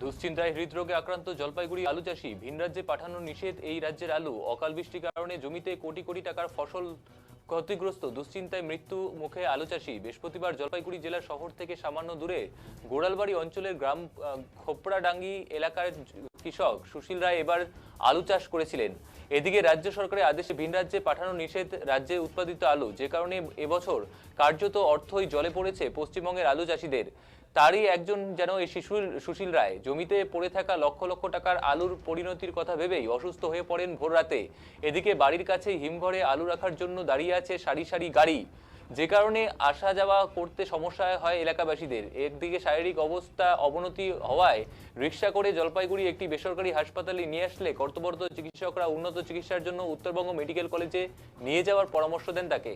দুশ্চিন্তায় হৃদরোগে আক্রান্ত জলপাইগুড়ি আলু চাষী। ভিন রাজ্যে পাঠানো নিষেধ। এই রাজ্যের আলু। অকাল বৃষ্টির কারণে জমিতে কোটি কোটি টাকার ফসল ক্ষতিগ্রস্ত। দুশ্চিন্তায় মৃত্যু মুখে আলু চাষী। বৃহস্পতিবার জলপাইগুড়ি জেলার শহর থেকে সামান্য দূরে গোড়ালবাড়ি অঞ্চলের গ্রাম খোপড়াডাঙ্গি এলাকার কৃষক সুশীল রায় এবার আলু চাষ করেছিলেন। এদিকে রাজ্য সরকারের আদেশে ভিন রাজ্যে পাঠানো নিষেধ রাজ্যে উৎপাদিত আলু, যে কারণে এবছর কার্যত অর্থই জলে পড়েছে পশ্চিমবঙ্গের আলু চাষীদের। তারই একজন যেন এই সুশীল রায়। জমিতে পড়ে থাকা লক্ষ লক্ষ টাকার আলুর পরিণতির কথা ভেবেই অসুস্থ হয়ে পড়েন ভোর রাতে। এদিকে বাড়ির কাছে হিমঘরে আলু রাখার জন্য দাঁড়িয়ে আছে সারি সারি গাড়ি, যে কারণে আসা যাওয়া করতে সমস্যা হয় এলাকাবাসীদের। একদিকে শারীরিক অবস্থা অবনতি হওয়ায় রিক্সা করে জলপাইগুড়ি একটি বেসরকারি হাসপাতালে নিয়ে আসলে কর্তব্যরত চিকিৎসকরা উন্নত চিকিৎসার জন্য উত্তরবঙ্গ মেডিকেল কলেজে নিয়ে যাওয়ার পরামর্শ দেন তাকে।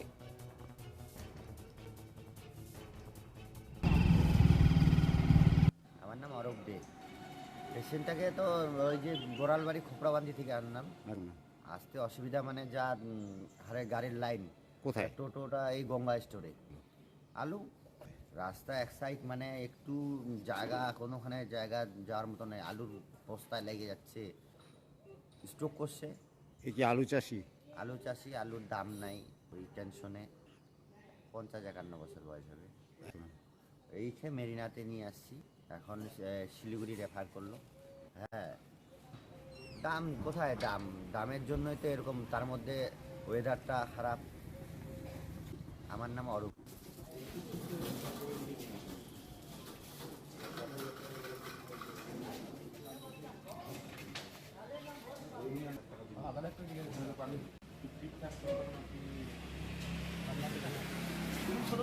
আমার নাম অরূপ দে। পেশেন্টটাকে তো ওই যে গোড়ালবাড়ি খোপড়াবান্দি থেকে আনলাম। আসতে অসুবিধা মানে যা হারে গাড়ির লাইন কোথায়? টোটোটা এই গঙ্গা স্টোরে। আলু রাস্তা এক সাইড মানে একটু জায়গা কোনোখানে জায়গা যাওয়ার মতো নেই। আলুর বস্তায় লেগে যাচ্ছে, স্ট্রোক করছে। এ কি আলু চাষি? আলু চাষি, আলুর দাম নাই ওই টেনশনে। 50-51 বছর বয়স হবে। এইখানে মেরিনাতে নিয়ে আসছি, এখন শিলিগুড়ি রেফার করলো। হ্যাঁ, দাম কোথায়? দামের জন্যই তো এরকম, তার মধ্যে ওয়েদারটা খারাপ। আমার নাম অরূপ। ছোট